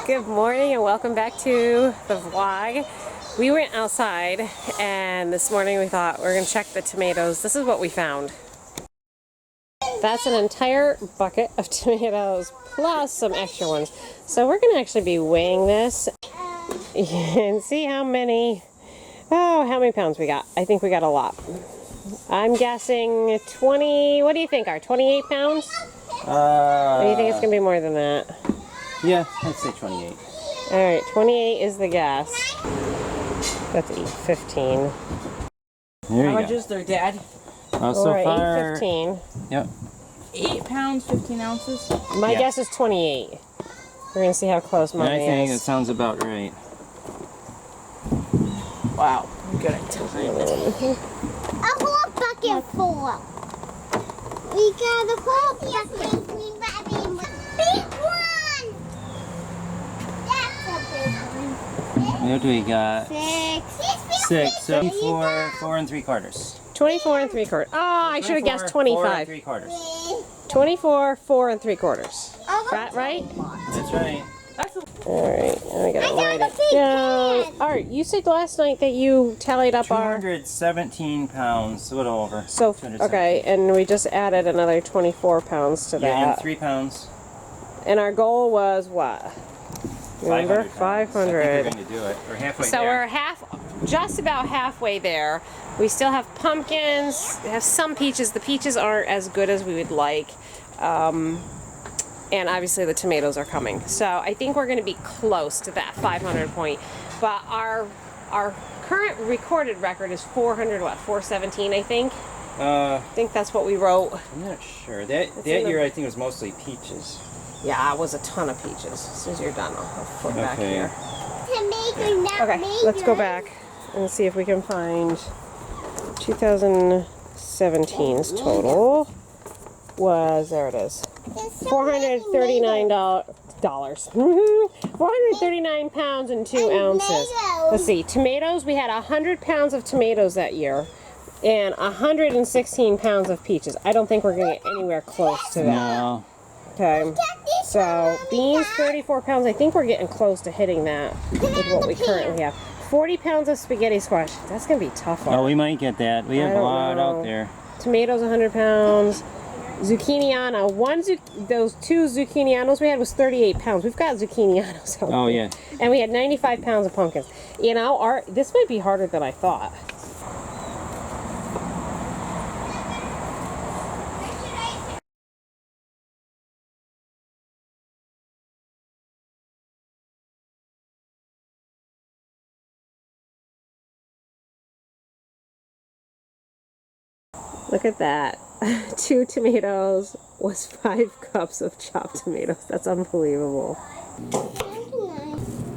Good morning and welcome back to the vlog. We went outside and this morning we thought we're going to check the tomatoes. This is what we found. That's an entire bucket of tomatoes plus some extra ones. So we're going to actually be weighing this and see how many pounds we got. I think we got a lot. I'm guessing 20, what do you think, 28 pounds? Or do you think it's going to be more than that? Yeah, I'd say 28. Alright, 28 is the guess. That's 8.15. There you How much go. is there, Dad? So Alright, far, 8.15. yep. 8 pounds, 15 ounces? My Yeah. guess is 28. We're going to see how close mine I think it is. sounds about right. Wow, I'm good at time. A whole bucket full. We got a whole bucket. Big one. That's a big one. What do we got? 6. 6, 4 and 3/4. 24 and 3/4. Oh, I should have guessed 25. 4 and 3/4. 24, 4 and 3/4. Right? That's right. That's a Alright, I gotta I write got a it big down. pan. Alright, you said last night that you tallied up our... 217 pounds, a little over. So, 217. okay, and we just added another 24 pounds to Yeah, and that. 3 pounds. And our goal was what? Remember? 500 pounds. 500. I think we're going to do it. We're halfway So there. we're just about halfway there. We still have pumpkins, we have some peaches. The peaches aren't as good as we would like. And obviously the tomatoes are coming. So I think we're going to be close to that 500 point. But our current recorded record is 417, I think. I think that's what we wrote. I'm not sure. That in the- year I think it was mostly peaches. Yeah, it was a ton of peaches. As soon as you're done, I'll flip back Okay. here. Tomato, not Okay, let's go back and see if we can find 2017's total. There it is. $439. 439 pounds and 2 ounces. Let's see. Tomatoes, we had 100 pounds of tomatoes that year and 116 pounds of peaches. I don't think we're going to get anywhere close to that. No. Okay. So, beans, 34 pounds. I think we're getting close to hitting that with what we currently have. 40 pounds of spaghetti squash. That's going to be tough. Oh, we might get that. We have I a don't lot know. out there. Tomatoes, 100 pounds. Zucchiniano. Those 2 zucchinianos we had was 38 pounds. We've got zucchinianos out Oh, there. yeah. And we had 95 pounds of pumpkins. You know, this might be harder than I thought. Look at that. 2 tomatoes was 5 cups of chopped tomatoes. That's unbelievable.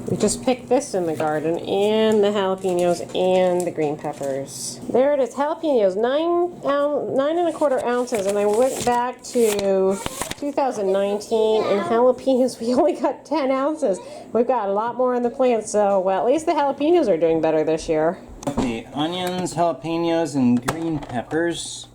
We just picked this in the garden, and the jalapenos and the green peppers. There it is, jalapenos, 9.25 ounces, and I went back to 2019, and jalapenos, we only got 10 ounces. We've got a lot more in the plant, so, well, at least the jalapenos are doing better this year. The onions, jalapenos, and green peppers.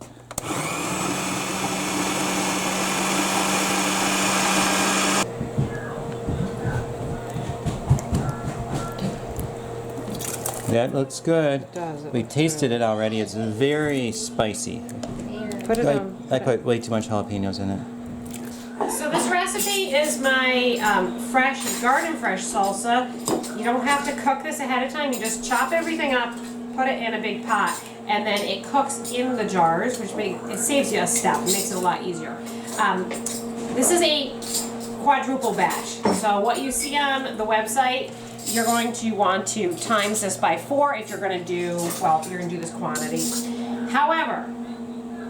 That looks good. It does. We tasted it already. It's very spicy. Put it on. I put way too much jalapenos in it. So this recipe is my garden fresh salsa. You don't have to cook this ahead of time. You just chop everything up, put it in a big pot, and then it cooks in the jars, which it saves you a step. It makes it a lot easier. This is a quadruple batch. So what you see on the website, you're going to want to times this by 4 if you're going to do, well, if you're going to do this quantity. However,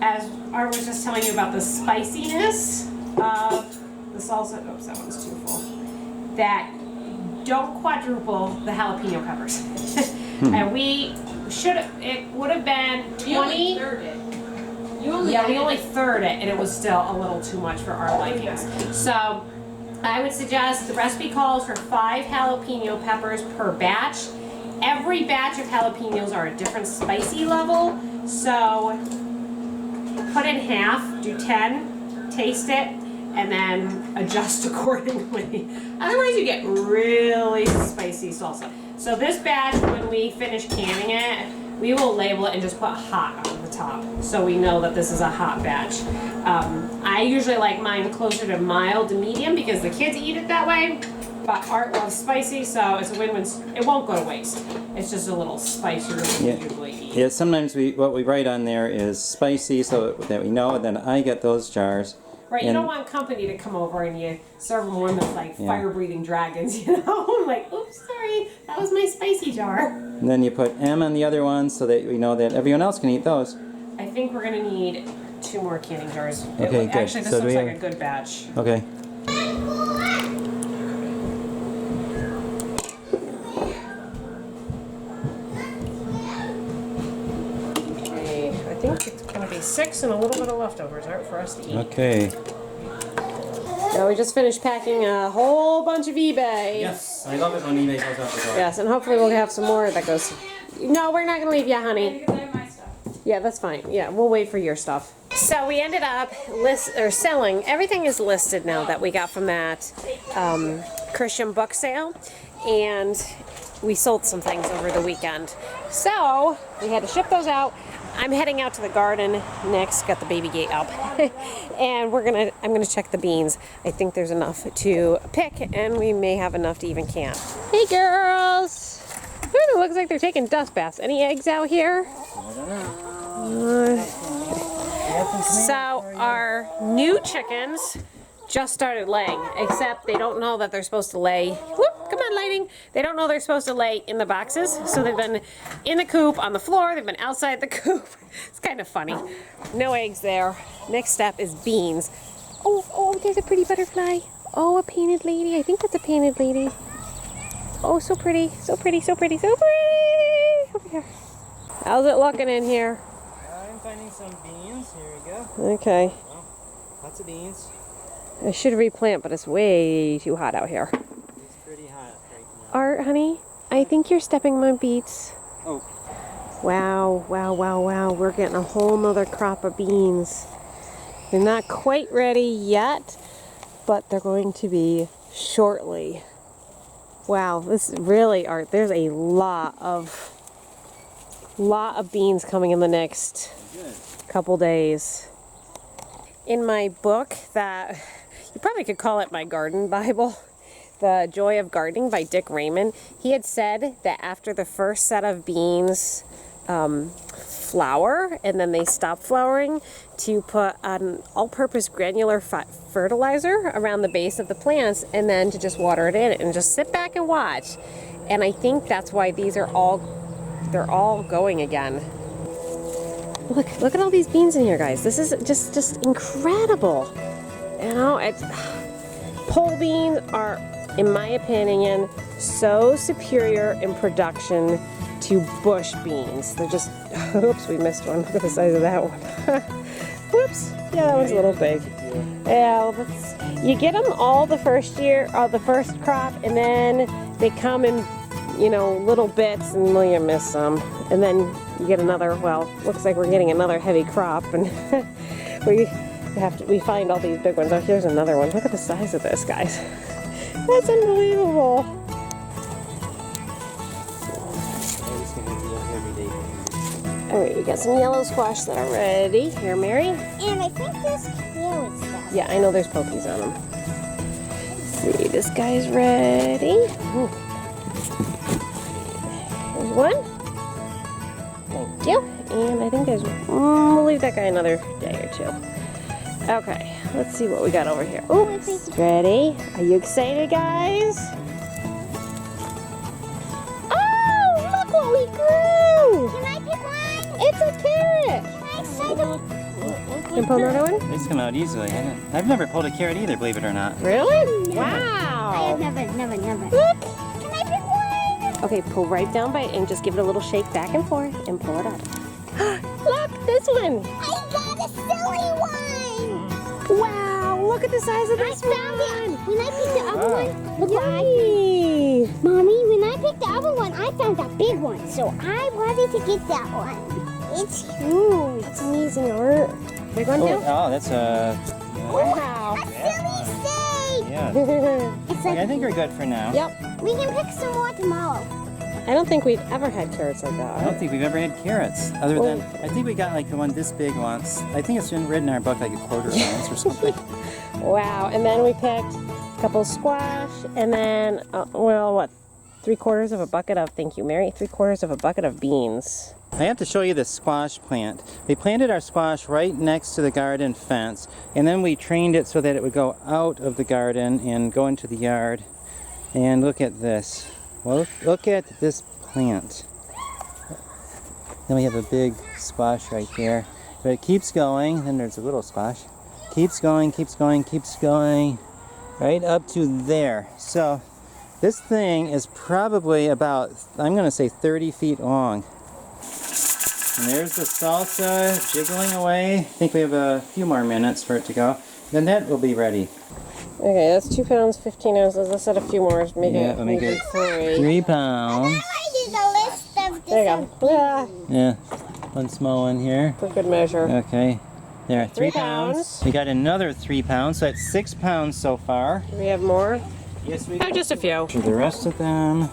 as I was just telling you about the spiciness of the salsa, oops, that one's too full, that don't quadruple the jalapeno peppers. And it would have been 20. We only third it, and it was still a little too much for our likings. So I would suggest the recipe calls for 5 jalapeno peppers per batch. Every batch of jalapenos are a different spicy level, so put in half, do 10, taste it, and then adjust accordingly. Otherwise you get really spicy salsa. So this batch, when we finish canning it, we will label it and just put hot on the top, so we know that this is a hot batch. I usually like mine closer to mild to medium because the kids eat it that way, but Art loves spicy, so it's a win-win. It won't go to waste. It's just a little spicier than we usually eat. Yeah, sometimes what we write on there is spicy so that we know, and then I get those jars. Right, you and don't want company to come over and you serve them one that's like fire-breathing dragons, you know? Like, oops, sorry, that was my spicy jar. And then you put M on the other ones so that we know that everyone else can eat those. I think we're gonna need 2 more canning jars. Okay, good. Actually, this So looks do like we a good batch. Okay. Okay, I think it's gonna be 6 and a little bit of leftovers, Art, for us to eat. Okay. Now we just finished packing a whole bunch of eBay. Yes, I love it when eBay goes out the door. Yes, and hopefully we'll have some more that goes. No, we're not gonna leave you, honey. Because I have my stuff. Yeah, that's fine. Yeah, we'll wait for your stuff. So we ended up selling. Everything is listed now that we got from that Christian book sale, and we sold some things over the weekend. So we had to ship those out. I'm heading out to the garden next. Got the baby gate up, and I'm gonna check the beans. I think there's enough to pick, and we may have enough to even can. Hey girls! Ooh, it looks like they're taking dust baths. Any eggs out here? I don't know. So our new chickens just started laying, except they don't know that they're supposed to lay. Whoop, come on, lighting. They don't know they're supposed to lay in the boxes, so they've been in the coop, on the floor, they've been outside the coop. It's kind of funny. No eggs there. Next step is beans. Oh, there's a pretty butterfly. Oh, a painted lady. I think that's a painted lady. Oh, so pretty, so pretty, so pretty, so pretty. Over here. How's it looking in here? I'm finding some beans. Here we go. Okay. Well, lots of beans. I should replant, but it's way too hot out here. It's pretty hot right now. Art, honey, I think you're stepping my beets. Oh. Wow, wow, wow, wow. We're getting a whole nother crop of beans. They're not quite ready yet, but they're going to be shortly. Wow, this really, Art, there's a lot of beans coming in the next couple days. In my book that, you probably could call it my garden Bible, The Joy of Gardening by Dick Raymond, he had said that after the first set of beans flower and then they stop flowering, to put an all-purpose granular fertilizer around the base of the plants and then to just water it in and just sit back and watch. And I think that's why these are they're all going again. Look at all these beans in here, guys. This is just incredible. You know, pole beans are, in my opinion, so superior in production to bush beans. They're just, oops, we missed one. Look at the size of that one. Whoops, yeah, that one's a little big. Yeah, you get them all the first year, or the first crop, and then they come in, you know, little bits, and well, you miss some. And then you get another, well, looks like we're getting another heavy crop, and we find all these big ones. Oh, here's another one. Look at the size of this, guys. That's unbelievable. Alright, we got some yellow squash that are ready. Here, Mary. And I think there's carrots left. Yeah, I know there's pokies on them. Let's see, this guy's ready. Ooh. There's one. Thank you. And I think there's, we'll leave that guy another day or two. Okay, let's see what we got over here. Oops, ready? Are you excited, guys? Oh, look what we grew! Can I pick one? It's a carrot! Can I pick one? Can you pull another one? These come out easily. I've never pulled a carrot either, believe it or not. Really? I Wow! have never. Look! Can I pick one? Okay, pull right down by and just give it a little shake back and forth and pull it up. Look, this one! I got a silly one! Wow, look at the size of this I found it! When I picked the other one, look what I Yummy! Mommy, when I picked the other one, I found a big one, so I wanted to get that one. It's huge. That's amazing, Art. Big one too? Oh, that's a... Wow. A silly Yeah. It's Okay, I like think we're good for now. Yep. we can pick some more tomorrow. I don't think we've ever had carrots like I that. don't think we've ever had carrots, other than, I think we got like the one this big once. I think it's been written in our book like a quarter ounce or something. Wow. And then we picked a couple of squash, and then, well, what? 3/4 of a bucket of, thank you, Mary, 3/4 of a bucket of beans. I have to show you this squash plant. We planted our squash right next to the garden fence, and then we trained it so that it would go out of the garden and go into the yard. And look at this. Well, look at this plant. Then we have a big squash right there. But it keeps going, then there's a little squash. Keeps going, keeps going, keeps going, right up to there. So this thing is probably about, I'm going to say 30 feet long. And there's the salsa jiggling away. I think we have a few more minutes for it to go. Then that will be ready. Okay, that's 2 pounds, 15 ounces. Let's add a few more. Make Yeah, we'll make it 3. 3 pounds. I did a list of There you go. Yeah, Yeah, one small one here. for good measure. Okay, there, 3 3 pounds. pounds. We got another 3 pounds, so that's 6 pounds so far. Do we have more? Yes, we Oh, just a few. For the rest of them,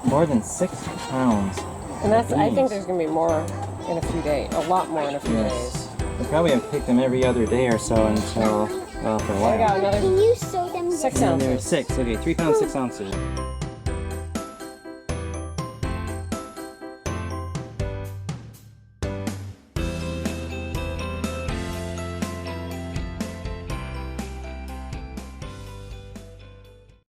more than 6 pounds. And that's, I think there's going to be more in a few days. A lot more in a few days. We probably have to pick them every other day or so until, well, for a I while. got another Can you sew them? 6 And there's ounces. 6, okay, 3 pounds, 6 ounces.